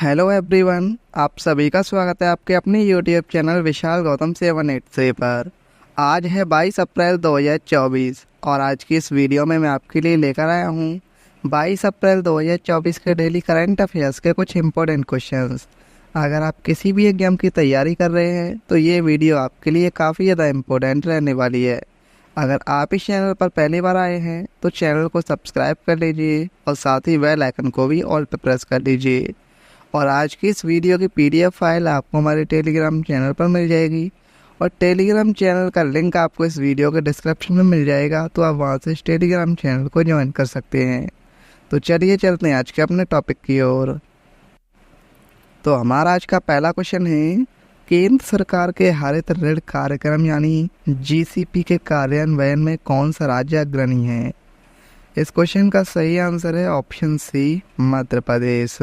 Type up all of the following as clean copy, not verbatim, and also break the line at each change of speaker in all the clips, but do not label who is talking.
Hello everyone, आप सभी का स्वागत है आपके अपने यूट्यूब चैनल विशाल गौतम 783 पर। आज है 22 अप्रैल 2024 और आज की इस वीडियो में मैं आपके लिए लेकर आया हूँ 22 अप्रैल 2024 के डेली करंट अफेयर्स के कुछ इम्पोर्टेंट क्वेश्चंस। अगर आप किसी भी एग्जाम की तैयारी कर रहे हैं तो ये वीडियो आपके लिए काफ़ी ज़्यादा इम्पोर्टेंट रहने वाली है। अगर आप इस चैनल पर पहली बार आए हैं तो चैनल को सब्सक्राइब कर लीजिए और साथ ही बेल आइकन को भी ऑल पर प्रेस कर लीजिए। और आज की इस वीडियो की पीडीएफ फाइल आपको हमारे टेलीग्राम चैनल पर मिल जाएगी और टेलीग्राम चैनल का लिंक आपको इस वीडियो के डिस्क्रिप्शन में मिल जाएगा, तो आप वहां से इस टेलीग्राम चैनल को ज्वाइन कर सकते हैं। तो चलिए चलते हैं आज के अपने टॉपिक की ओर। तो हमारा आज का पहला क्वेश्चन है, केंद्र सरकार के हरित ऋण कार्यक्रम यानी जीसीपी के कार्यान्वयन में कौन सा राज्य अग्रणी है? इस क्वेश्चन का सही आंसर है ऑप्शन सी, मध्य प्रदेश।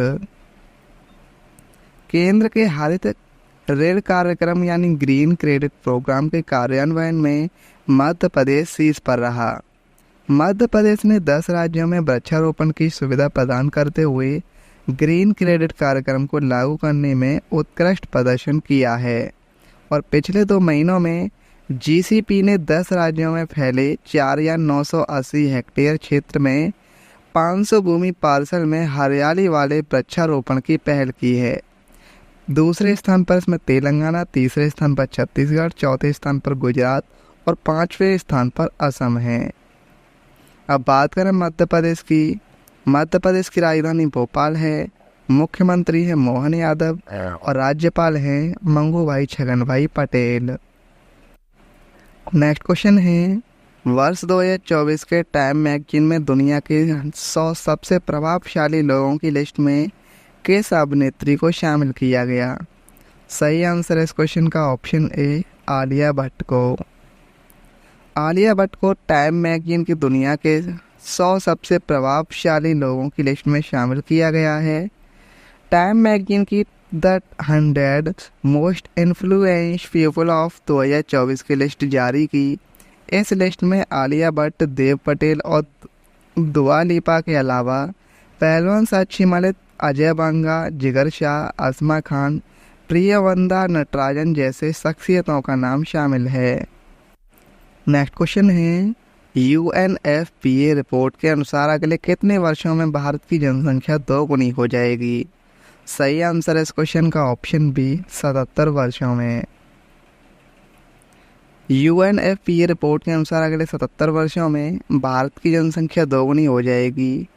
केंद्र के हरित ऋण कार्यक्रम यानी ग्रीन क्रेडिट प्रोग्राम के कार्यान्वयन में मध्य प्रदेश शीर्ष पर रहा। मध्य प्रदेश ने 10 राज्यों में वृक्षारोपण की सुविधा प्रदान करते हुए ग्रीन क्रेडिट कार्यक्रम को लागू करने में उत्कृष्ट प्रदर्शन किया है और पिछले 2 महीनों में जीसीपी ने 10 राज्यों में फैले 4 या 980 हेक्टेयर क्षेत्र में 500 भूमि पार्सल में हरियाली वाले वृक्षारोपण की पहल की है। दूसरे स्थान पर इसमें तेलंगाना, तीसरे स्थान पर छत्तीसगढ़, चौथे स्थान पर गुजरात और 5वें स्थान पर असम है। अब बात करें मध्य प्रदेश की। मध्य प्रदेश की राजधानी भोपाल है, मुख्यमंत्री है मोहन यादव और राज्यपाल हैं मंगूभाई छगनभाई पटेल। नेक्स्ट क्वेश्चन है, वर्ष 2024 के टाइम मैगजीन में दुनिया के 100 सबसे प्रभावशाली लोगों की लिस्ट में किस अभिनेत्री को शामिल किया गया? सही आंसर है इस क्वेश्चन का ऑप्शन ए, आलिया भट्ट को। आलिया भट्ट को टाइम मैगजीन की दुनिया के 100 सबसे प्रभावशाली लोगों की लिस्ट में शामिल किया गया है। टाइम मैगजीन की the 100 most influence people of 2024 की लिस्ट जारी की। इस लिस्ट में आलिया भट्ट, देव पटेल और दुआ लिपा के अलावा पहलवान साक्षी मलिक, अजय बांगा, जिगर शाह, आसमा खान, प्रियवंदा नटराजन जैसे शख्सियतों का नाम शामिल है। नेक्स्ट क्वेश्चन है, यूएनएफपीए रिपोर्ट के अनुसार अगले कितने वर्षों में भारत की जनसंख्या 2 गुनी हो जाएगी? सही आंसर है इस क्वेश्चन का ऑप्शन बी, 77 वर्षों में। यूएनएफपीए रिपोर्ट के अनुसार अगले 77 वर्षों में भारत की जनसंख्या 2 गुनी हो जाएगी।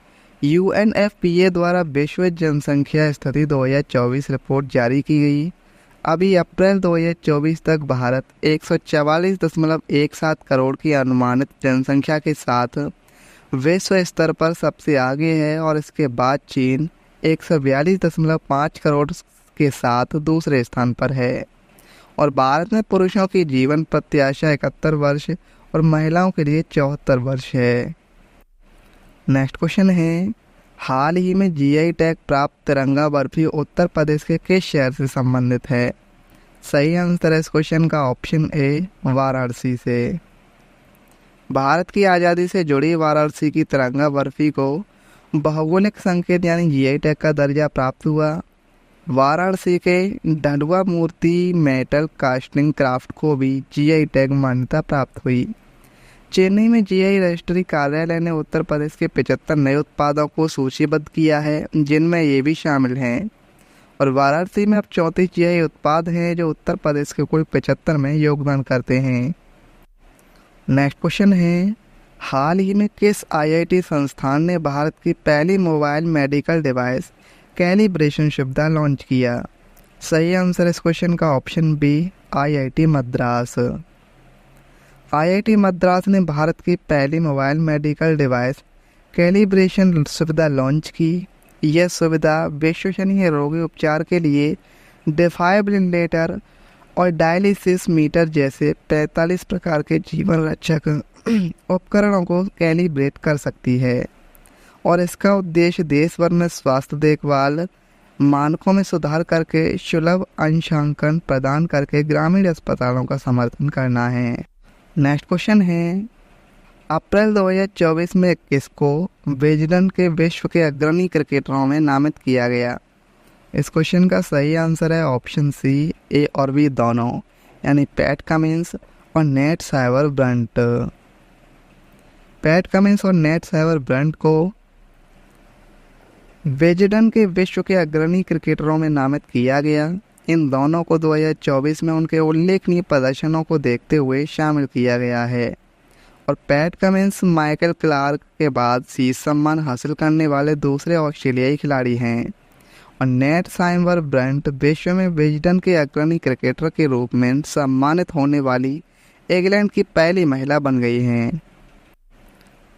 यूएनएफपीए द्वारा विश्व जनसंख्या स्थिति 2024 रिपोर्ट जारी की गई। अभी अप्रैल 2024 तक भारत 144.17 करोड़ की अनुमानित जनसंख्या के साथ विश्व स्तर पर सबसे आगे है और इसके बाद चीन 142.5 करोड़ के साथ दूसरे स्थान पर है। और भारत में पुरुषों की जीवन प्रत्याशा 71 वर्ष और महिलाओं के लिए 74 वर्ष है। नेक्स्ट क्वेश्चन है, हाल ही में जीआई टैग प्राप्त तिरंगा बर्फी उत्तर प्रदेश के किस शहर से संबंधित है? सही आंसर है इस क्वेश्चन का ऑप्शन ए, वाराणसी से। भारत की आज़ादी से जुड़ी वाराणसी की तिरंगा बर्फी को भौगोलिक संकेत यानी जीआई टैग का दर्जा प्राप्त हुआ। वाराणसी के ढंडवा मूर्ति मेटल कास्टिंग क्राफ्ट को भी जीआई टैग मान्यता प्राप्त हुई। चेन्नई में जीआई रजिस्ट्री कार्यालय ने उत्तर प्रदेश के 75 नए उत्पादों को सूचीबद्ध किया है, जिनमें ये भी शामिल हैं। और वाराणसी में अब 34 जीआई उत्पाद हैं जो उत्तर प्रदेश के कुल 75 में योगदान करते हैं। नेक्स्ट क्वेश्चन है, हाल ही में किस आईआईटी संस्थान ने भारत की पहली मोबाइल मेडिकल डिवाइस कैलिब्रेशन सुविधा लॉन्च किया? सही आंसर इस क्वेश्चन का option B, IIT Madras. IIT Madras ने भारत की पहली मोबाइल मेडिकल डिवाइस कैलिब्रेशन सुविधा लॉन्च की। यह सुविधा विश्वसनीय रोगी उपचार के लिए डिफाइब्रिलेटर और डायलिसिस मीटर जैसे 45 प्रकार के जीवन रक्षक उपकरणों को कैलिब्रेट कर सकती है और इसका उद्देश्य देश भर में स्वास्थ्य देखभाल मानकों में सुधार करके सुलभ अंशांकन प्रदान करके ग्रामीण अस्पतालों का समर्थन करना है। नेक्स्ट क्वेश्चन है, अप्रैल 2024 में किसको विजडन के विश्व के अग्रणी क्रिकेटरों में नामित किया गया? इस क्वेश्चन का सही आंसर है ऑप्शन सी, ए और बी दोनों, यानी पैट कमिंस और Nat Sciver Brunt. Pat Cummins और नेट साइवर ब्रंट को विजडन के विश्व के अग्रणी क्रिकेटरों में नामित किया गया। इन दोनों को 2024 में उनके उल्लेखनीय प्रदर्शनों को देखते हुए शामिल किया गया है। और पैट कमिंस माइकल क्लार्क के बाद शीर्ष सम्मान हासिल करने वाले दूसरे ऑस्ट्रेलियाई खिलाड़ी हैं। और नेट साइवर ब्रंट विश्व में विजडन के अग्रणी क्रिकेटर के रूप में सम्मानित होने वाली इंग्लैंड की पहली महिला बन गई हैं।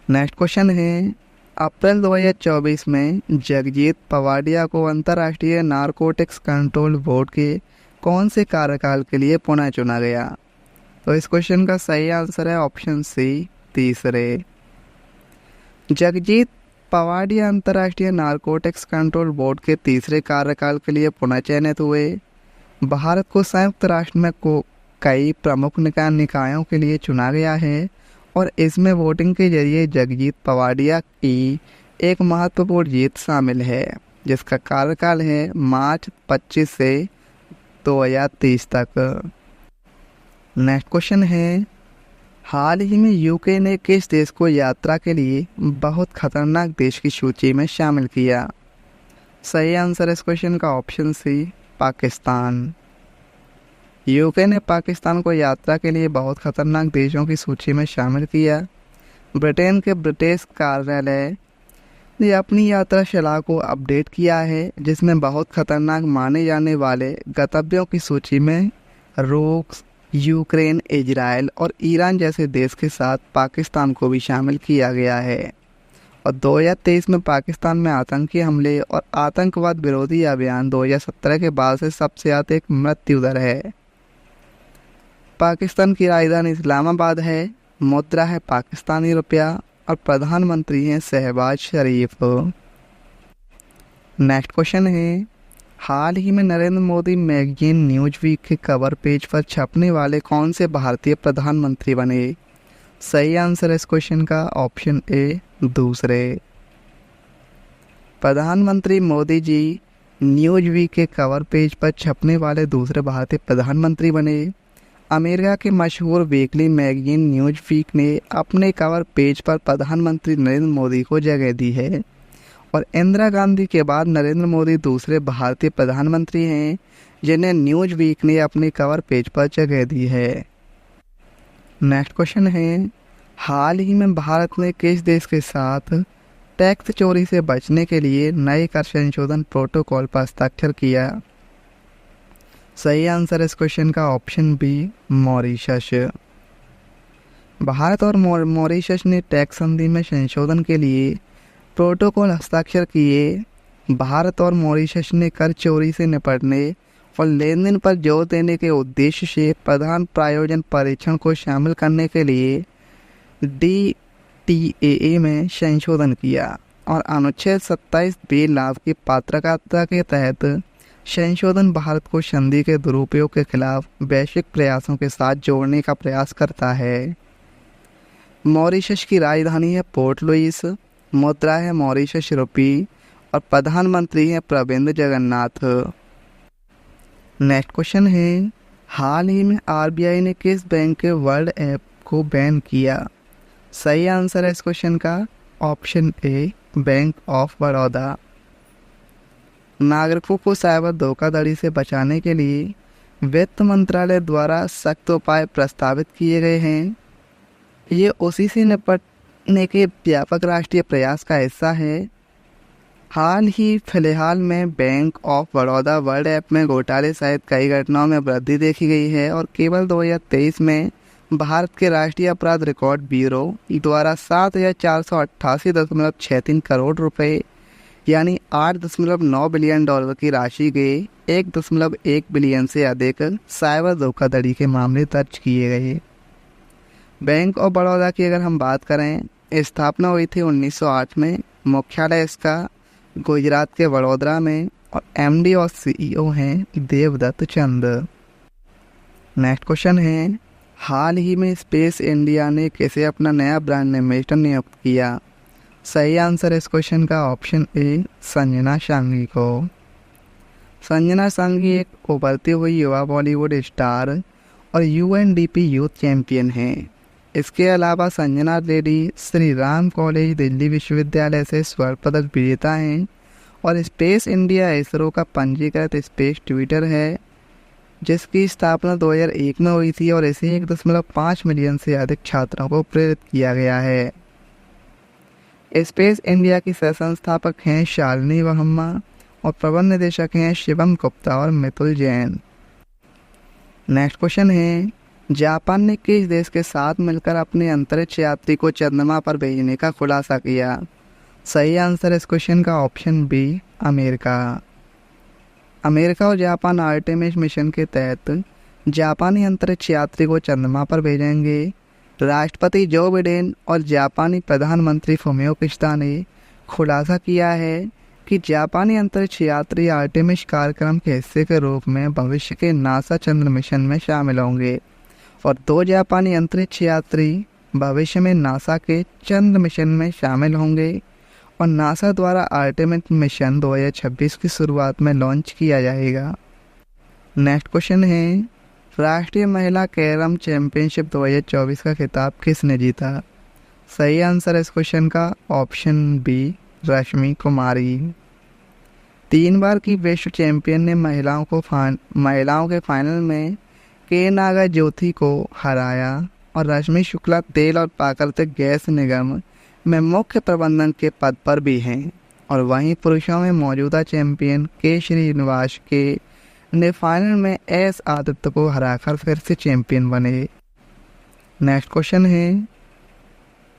नेक्स्ट क्वेश्चन है, अप्रैल 2024 में जगजीत पवाडिया को अंतर्राष्ट्रीय नारकोटिक्स कंट्रोल बोर्ड के कौन से कार्यकाल के लिए पुनः चुना गया? तो इस क्वेश्चन का सही आंसर है ऑप्शन सी, तीसरे। जगजीत पवाडिया अंतर्राष्ट्रीय नारकोटिक्स कंट्रोल बोर्ड के तीसरे कार्यकाल के लिए पुनः चयनित हुए। भारत को संयुक्त राष्ट्र में कई प्रमुख निकायों के लिए चुना गया है और इसमें वोटिंग के जरिए जगजीत पवाडिया की एक महत्वपूर्ण जीत शामिल है, जिसका कार्यकाल है मार्च 25 से 2030 तक। नेक्स्ट क्वेश्चन है, हाल ही में यूके ने किस देश को यात्रा के लिए बहुत खतरनाक देश की सूची में शामिल किया? सही आंसर इस क्वेश्चन का ऑप्शन सी, पाकिस्तान। यूके ने पाकिस्तान को यात्रा के लिए बहुत खतरनाक देशों की सूची में शामिल किया। ब्रिटेन के ब्रिटिश कार्यालय ने अपनी यात्रा शैली को अपडेट किया है, जिसमें बहुत खतरनाक माने जाने वाले गंतव्यों की सूची में रूस, यूक्रेन, इजराइल और ईरान जैसे देश के साथ पाकिस्तान को भी शामिल किया गया है। और 2023 में पाकिस्तान में आतंकी हमले और आतंकवाद विरोधी अभियान 2017 के बाद से सबसे अधिक मृत्यु दर है। पाकिस्तान की राजधानी इस्लामाबाद है, मुद्रा है पाकिस्तानी रुपया और प्रधानमंत्री हैं शहबाज शरीफ। नेक्स्ट क्वेश्चन है, हाल ही में Narendra Modi magazine Newsweek के कवर पेज पर छपने वाले कौन से भारतीय प्रधानमंत्री बने? सही आंसर इस क्वेश्चन का ऑप्शन ए, दूसरे। प्रधानमंत्री मोदी जी न्यूज वीक के कवर पेज पर छपने वाले दूसरे भारतीय प्रधानमंत्री बने। अमेरिका के मशहूर वीकली मैगजीन न्यूज वीक ने अपने कवर पेज पर प्रधानमंत्री नरेंद्र मोदी को जगह दी है और इंदिरा गांधी के बाद नरेंद्र मोदी दूसरे भारतीय प्रधानमंत्री हैं जिन्हें न्यूज वीक ने अपने कवर पेज पर जगह दी है। नेक्स्ट क्वेश्चन है, हाल ही में भारत ने किस देश के साथ टैक्स चोरी से बचने के लिए नए कर संशोधन प्रोटोकॉल पर हस्ताक्षर किया? सही आंसर इस क्वेश्चन का ऑप्शन बी, मॉरिशस। भारत और मॉरिशस ने टैक्स संधि में संशोधन के लिए प्रोटोकॉल हस्ताक्षर किए। भारत और मॉरिशस ने कर चोरी से निपटने और लेन देन पर जोर देने के उद्देश्य से प्रधान प्रायोजन परीक्षण को शामिल करने के लिए DTAA में संशोधन किया और अनुच्छेद 27B लाभ की पात्रता के तहत संशोधन भारत को संधि के दुरुपयोग के खिलाफ वैश्विक प्रयासों के साथ जोड़ने का प्रयास करता है। मॉरिशस की राजधानी है पोर्ट लुइस, मुद्रा है मॉरिशस रुपी और प्रधानमंत्री है प्रविंद जगन्नाथ। नेक्स्ट क्वेश्चन है, हाल ही में RBI ने किस बैंक के वर्ल्ड ऐप को बैन किया? सही आंसर है इस क्वेश्चन का option A, bank of Baroda. नागरिकों को साइबर धोखाधड़ी से बचाने के लिए वित्त मंत्रालय द्वारा सख्त उपाय प्रस्तावित किए गए हैं। ये उसी से निपटने के व्यापक राष्ट्रीय प्रयास का हिस्सा है। फिलहाल में bank of Baroda world app में घोटाले सहित कई घटनाओं में वृद्धि देखी गई है और केवल 2023 में भारत के राष्ट्रीय अपराध रिकॉर्ड ब्यूरो द्वारा 7,488.63 करोड़ रुपए यानी $8.9 बिलियन की राशि के 1.1 बिलियन से अधिक साइबर धोखाधड़ी के मामले दर्ज किए गए। बैंक ऑफ बड़ौदा की अगर हम बात करें, स्थापना हुई थी 1908 में। मुख्यालय इसका गुजरात के वडोदरा में और MD और CEO हैं देवदत्त चंद। नेक्स्ट क्वेश्चन है, हाल ही में स्पेस इंडिया ने किसे अपना नया ब्रांड एम्बेसडर नियुक्त किया? सही आंसर इस क्वेश्चन का ऑप्शन ए, संजना शांगी को। संजना संघी एक उभरती हुई युवा बॉलीवुड स्टार और यूएनडीपी यूथ चैंपियन हैं। इसके अलावा संजना रेड्डी श्री राम कॉलेज दिल्ली विश्वविद्यालय से स्वर्ण पदक विजेता हैं और स्पेस इंडिया इसरो का पंजीकृत स्पेस ट्विटर है, जिसकी स्थापना 2001 में हुई थी और इसे 1.5 मिलियन से अधिक छात्रों को प्रेरित किया गया है। स्पेस इंडिया की सह संस्थापक हैं शालिनी वर्मा और प्रबंध निदेशक हैं शिवम गुप्ता और मितुल जैन। नेक्स्ट क्वेश्चन है, जापान ने किस देश के साथ मिलकर अपने अंतरिक्ष यात्री को चंद्रमा पर भेजने का खुलासा किया? सही आंसर इस क्वेश्चन का ऑप्शन बी, अमेरिका। अमेरिका और जापान आर्टेमिस मिशन के तहत जापानी अंतरिक्ष यात्री को चंद्रमा पर भेजेंगे। राष्ट्रपति जो बिडेन और जापानी प्रधानमंत्री फुमियो किशिदा ने खुलासा किया है कि जापानी अंतरिक्ष यात्री आर्टेमिस कार्यक्रम के हिस्से के रूप में भविष्य के नासा चंद्र मिशन में शामिल होंगे और 2 जापानी अंतरिक्ष यात्री भविष्य में नासा के चंद्र मिशन में शामिल होंगे और नासा द्वारा आर्टेमिस मिशन 2026 की शुरुआत में लॉन्च किया जाएगा। नेक्स्ट क्वेश्चन है, राष्ट्रीय महिला कैरम चैंपियनशिप 2024 का खिताब किसने जीता? सही आंसर इस क्वेश्चन का ऑप्शन बी, रश्मि कुमारी। 3 बार की विश्व चैंपियन ने महिलाओं के फाइनल में के नागा ज्योति को हराया और रश्मि शुक्ला तेल और प्राकृतिक गैस निगम में मुख्य प्रबंधन के पद पर भी हैं और वहीं पुरुषों में मौजूदा चैंपियन के श्रीनिवास के ने फाइनल में एस आदित्य को हराकर फिर से चैंपियन बने। नेक्स्ट क्वेश्चन है,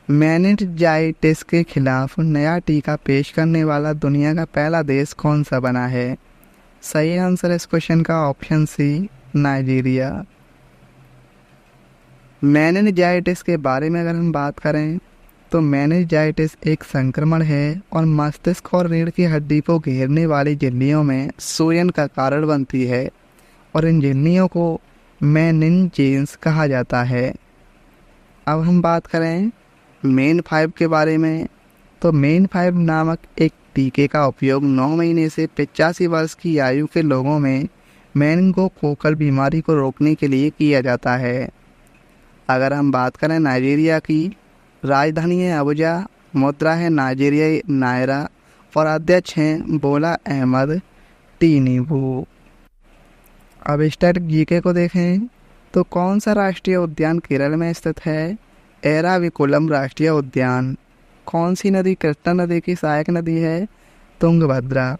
मेनिनजाइटिस के खिलाफ नया टीका पेश करने वाला दुनिया का पहला देश कौन सा बना है? सही आंसर इस क्वेश्चन का ऑप्शन सी, नाइजीरिया। मेनिनजाइटिस के बारे में अगर हम बात करें तो मेनिनजाइटिस एक संक्रमण है और मस्तिष्क और रीढ़ की हड्डी को घेरने वाली झिल्लियों में सूजन का कारण बनती है और इन झिल्लियों को मेनिनजेंस कहा जाता है। अब हम बात करें मेन 5 के बारे में तो मेन 5 नामक एक टीके का उपयोग 9 महीने से 85 वर्ष की आयु के लोगों में मेनिंगोकोकल बीमारी को रोकने के लिए किया जाता है। अगर हम बात करें नाइजीरिया की, राजधानी है अबुजा, मुद्रा है नाइजीरियाई नायरा और अध्यक्ष हैं बोला अहमद टिनुबू। अब स्टैटिक जीके को देखें तो कौन सा राष्ट्रीय उद्यान केरल में स्थित है? एराविकुलम राष्ट्रीय उद्यान। कौन सी नदी कृष्णा नदी की सहायक नदी है? तुंगभद्रा।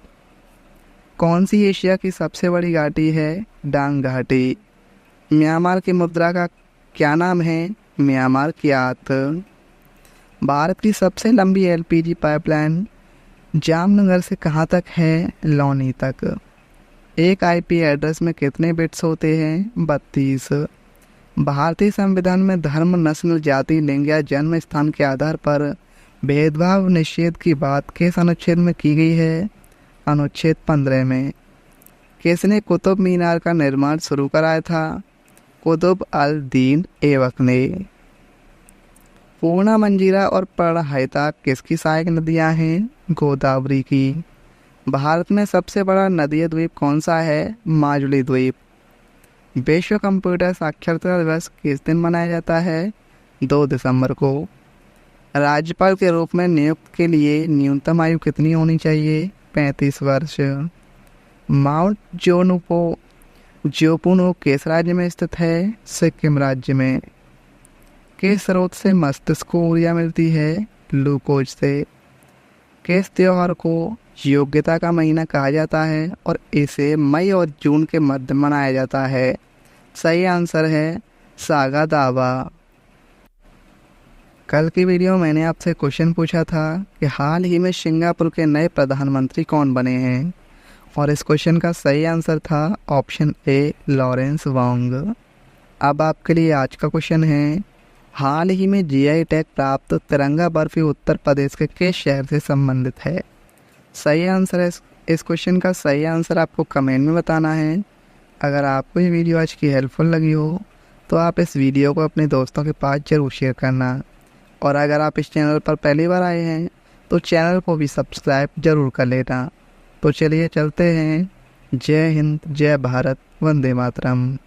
कौन सी एशिया की सबसे बड़ी घाटी है? डांग घाटी। म्यांमार की मुद्रा का क्या नाम है? म्यांमार क्यात। भारत की सबसे लंबी एलपीजी पाइपलाइन जामनगर से कहाँ तक है? लौनी तक। एक आईपी एड्रेस में कितने बिट्स होते हैं? 32। भारतीय संविधान में धर्म, नस्ल, जाति, लिंग या जन्म स्थान के आधार पर भेदभाव निषेध की बात किस अनुच्छेद में की गई है? अनुच्छेद 15 में। किसने कुतुब मीनार का निर्माण शुरू कराया था? कुतुब अल दीन ऐबक ने। पूर्णा, मंजीरा और प्रणहिता किसकी सहायक नदियां हैं? गोदावरी की। भारत में सबसे बड़ा नदीय द्वीप कौन सा है? माजुली द्वीप। विश्व कंप्यूटर साक्षरता दिवस किस दिन मनाया जाता है? 2 दिसंबर को। राज्यपाल के रूप में नियुक्त के लिए न्यूनतम आयु कितनी होनी चाहिए? 35 वर्ष। माउंट जोपुनो किस राज्य में स्थित है? सिक्किम राज्य में। किस स्रोत से मस्तिष्क को ऊर्जा मिलती है? ग्लूकोज से। किस त्योहार को योग्यता का महीना कहा जाता है और इसे मई और जून के मध्य मनाया जाता है? सही आंसर है सागा दावा। कल की वीडियो मैंने आपसे क्वेश्चन पूछा था कि हाल ही में सिंगापुर के नए प्रधानमंत्री कौन बने हैं और इस क्वेश्चन का सही आंसर था ऑप्शन ए, लॉरेंस वोंग। अब आपके लिए आज का क्वेश्चन है, हाल ही में जीआई टैग प्राप्त तिरंगा बर्फी उत्तर प्रदेश के किस शहर से संबंधित है? सही आंसर है इस क्वेश्चन का सही आंसर आपको कमेंट में बताना है। अगर आपको ये वीडियो आज की हेल्पफुल लगी हो तो आप इस वीडियो को अपने दोस्तों के पास ज़रूर शेयर करना और अगर आप इस चैनल पर पहली बार आए हैं तो चैनल को भी सब्सक्राइब ज़रूर कर लेना। तो चलिए चलते हैं जय हिंद, जय भारत, वंदे मातरम।